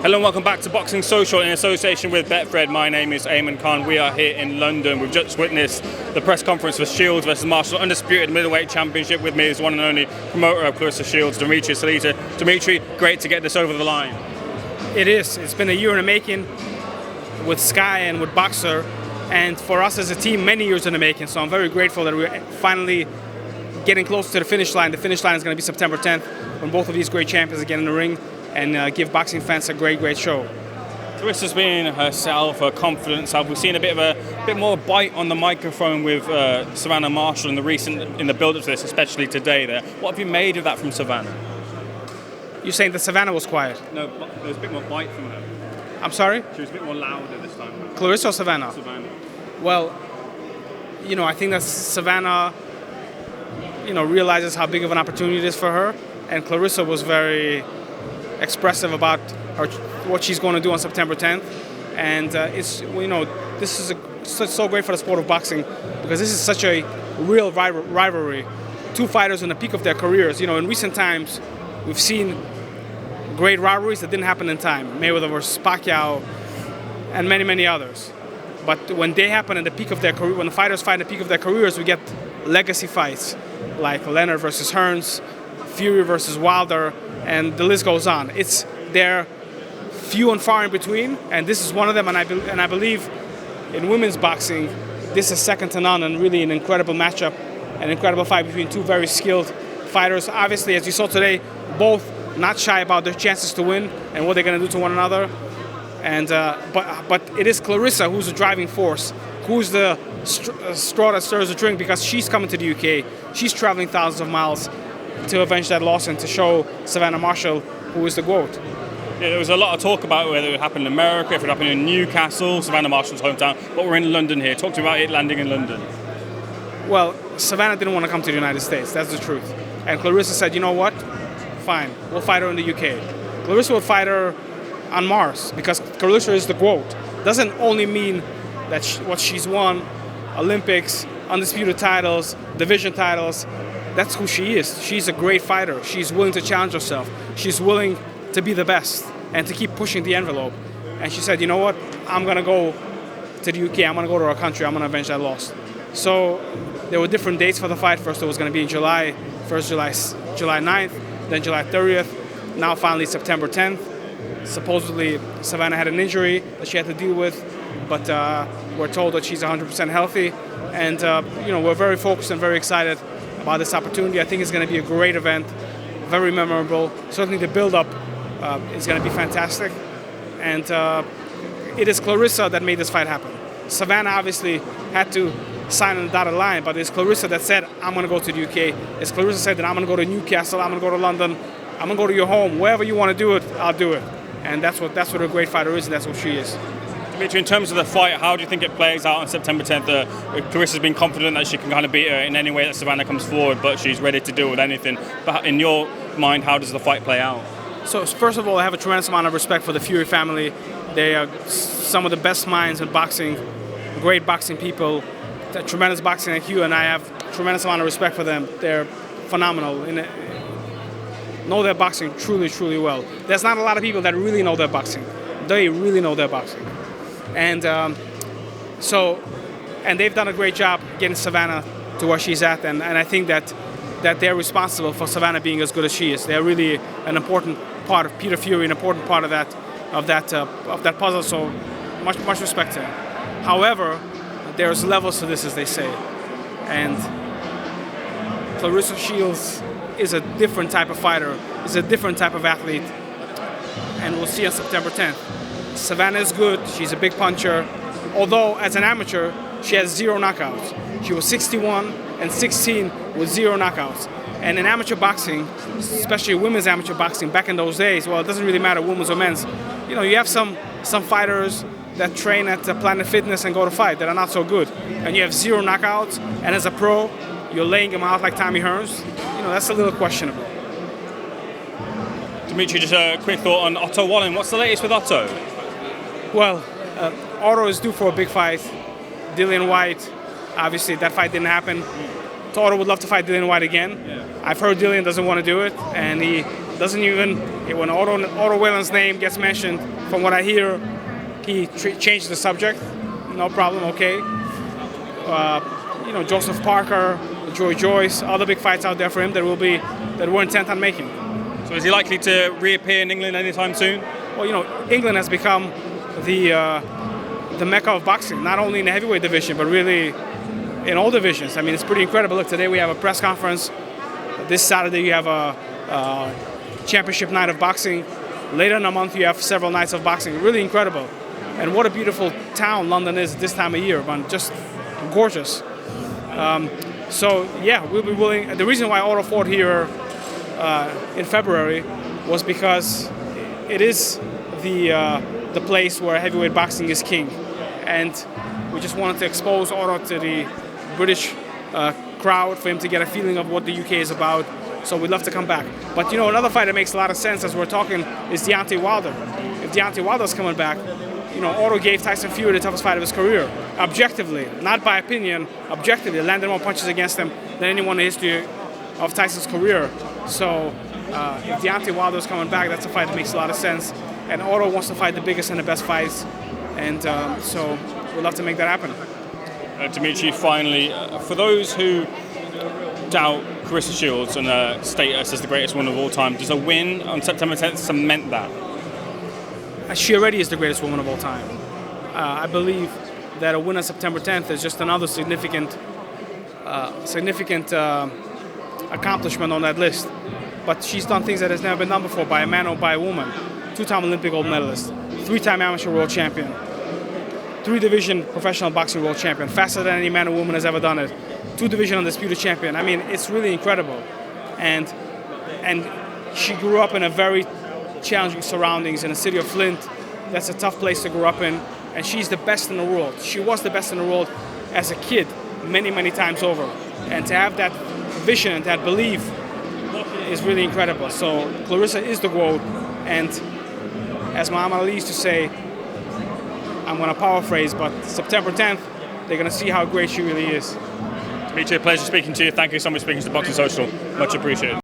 Hello and welcome back to Boxing Social in association with Betfred. My name is Ayman. We are here in London. We've just witnessed the press conference for Shields versus Marshall, undisputed middleweight championship. With me is one and only promoter of Claressa Shields, Dmitry Salita. Dmitry, great to get this over the line. It is. It's been a year in the making with Sky and with Boxer, and for us as a team, many years in the making. So I'm very grateful that we're finally getting close to the finish line. The finish line is going to be September 10th when both of these great champions get in the ring and give boxing fans a great show. Claressa's been herself, her confidence. We've seen a bit more bite on the microphone with Savannah Marshall in the build-up to this, especially today. There, what have you made of that from Savannah? You're saying that Savannah was quiet? No, there was a bit more bite from her. I'm sorry? She was a bit more louder this time. Claressa or Savannah? Savannah. Well, I think that Savannah, realizes how big of an opportunity it is for her, and Claressa was very expressive about what she's going to do on September 10th, and this is so great for the sport of boxing because this is such a real rivalry. Two fighters in the peak of their careers. In recent times, we've seen great rivalries that didn't happen in time. Mayweather versus Pacquiao, and many others. But when they happen in the peak of their career, when the fighters fight in the peak of their careers, we get legacy fights like Leonard versus Hearns, Fury versus Wilder, and the list goes on. They're few and far in between, and this is one of them. And I believe in women's boxing, this is second to none, and really an incredible matchup, an incredible fight between two very skilled fighters. Obviously, as you saw today, both not shy about their chances to win and what they're going to do to one another. And but it is Claressa who's the driving force, who's the straw that stirs the drink, because she's coming to the UK. She's traveling thousands of miles to avenge that loss and to show Savannah Marshall who is the GOAT. Yeah, there was a lot of talk about whether it happened in America, if it happened in Newcastle, Savannah Marshall's hometown, but we're in London here. Talk to me about it landing in London. Well, Savannah didn't want to come to the United States, that's the truth. And Claressa said, you know what, fine, we'll fight her in the UK. Claressa will fight her on Mars because Claressa is the GOAT. Doesn't only mean that what she's won, Olympics, undisputed titles, division titles. That's who she is. She's a great fighter. She's willing to challenge herself. She's willing to be the best and to keep pushing the envelope. And she said, you know what? I'm going to go to the UK. I'm going to go to our country. I'm going to avenge that loss. So there were different dates for the fight. First it was going to be in July. First July 9th, then July 30th. Now finally September 10th. Supposedly Savannah had an injury that she had to deal with, but we're told that she's 100% healthy. And we're very focused and very excited about this opportunity. I think it's going to be a great event, very memorable. Certainly the build-up is going to be fantastic. And it is Claressa that made this fight happen. Savannah obviously had to sign on the dotted line, but it's Claressa that said, I'm going to go to the UK. It's Claressa said that I'm going to go to Newcastle, I'm going to go to London, I'm going to go to your home. Wherever you want to do it, I'll do it. And that's what a great fighter is, and that's what she is. Dmitry, in terms of the fight, how do you think it plays out on September 10th? Claressa's been confident that she can kind of beat her in any way that Savannah comes forward, but she's ready to deal with anything. But in your mind, how does the fight play out? So first of all, I have a tremendous amount of respect for the Fury family. They are some of the best minds in boxing, great boxing people, tremendous boxing IQ, and I have a tremendous amount of respect for them. They're phenomenal. Know their boxing truly well. There's not a lot of people that really know their boxing. They really know their boxing. And they've done a great job getting Savannah to where she's at, and I think that they're responsible for Savannah being as good as she is. They're really an important part of Peter Fury, an important part of that puzzle. So much respect to him. However, there's levels to this, as they say, and Claressa Shields is a different type of fighter, is a different type of athlete, and we'll see on September 10th. Savannah is good, she's a big puncher, although as an amateur, she has 0 knockouts. She was 61 and 16 with 0 knockouts. And in amateur boxing, especially women's amateur boxing, back in those days, well, it doesn't really matter women's or men's. You have some fighters that train at Planet Fitness and go to fight that are not so good. And you have 0 knockouts, and as a pro, you're laying them out like Tommy Hearns. That's a little questionable. Dmitry, just a quick thought on Otto Wallin. What's the latest with Otto? Well, Otto is due for a big fight. Dillian Whyte, obviously that fight didn't happen. Otto would love to fight Dillian Whyte again. Yeah. I've heard Dillian doesn't want to do it, and Doesn't even, when Otto Wallin's name gets mentioned, from what I hear, he changed the subject. No problem, okay. Joseph Parker, Joy Joyce, other big fights out there for him that we're intent on making. So is he likely to reappear in England anytime soon? Well, England has become the mecca of boxing, not only in the heavyweight division, but really in all divisions. I mean, it's pretty incredible. Look, today we have a press conference. This Saturday you have a championship night of boxing. Later in the month you have several nights of boxing. Really incredible. And what a beautiful town London is this time of year, man. Just gorgeous. So yeah, we'll be willing. The reason why Otto fought here in February was because it is the place where heavyweight boxing is king, and we just wanted to expose Otto to the British crowd for him to get a feeling of what the UK is about. So we'd love to come back. But another fight that makes a lot of sense as we're talking is Deontay Wilder. If Deontay Wilder's coming back, Otto gave Tyson Fury the toughest fight of his career, objectively, not by opinion, objectively. Landed more punches against him than anyone in the history of Tyson's career. So if Deontay Wilder's coming back, that's a fight that makes a lot of sense. And Otto wants to fight the biggest and the best fights, and so we'd love to make that happen. Dmitry, finally, for those who doubt Claressa Shields and her status as the greatest woman of all time, does a win on September 10th cement that? She already is the greatest woman of all time. I believe that a win on September 10th is just another significant accomplishment on that list. But she's done things that has never been done before by a man or by a woman. Two-time Olympic gold medalist, three-time amateur world champion, three-division professional boxing world champion, faster than any man or woman has ever done it, two-division undisputed champion. I mean, it's really incredible. And she grew up in a very challenging surroundings in the city of Flint. That's a tough place to grow up in, and she's the best in the world. She was the best in the world as a kid many, many times over. And to have that vision and that belief is really incredible. So Claressa is the GOAT, and as Muhammad Ali used to say, I'm going to paraphrase, but September 10th, they're going to see how great she really is. Dmitry, a pleasure speaking to you. Thank you so much for speaking to Boxing Social. Much appreciated.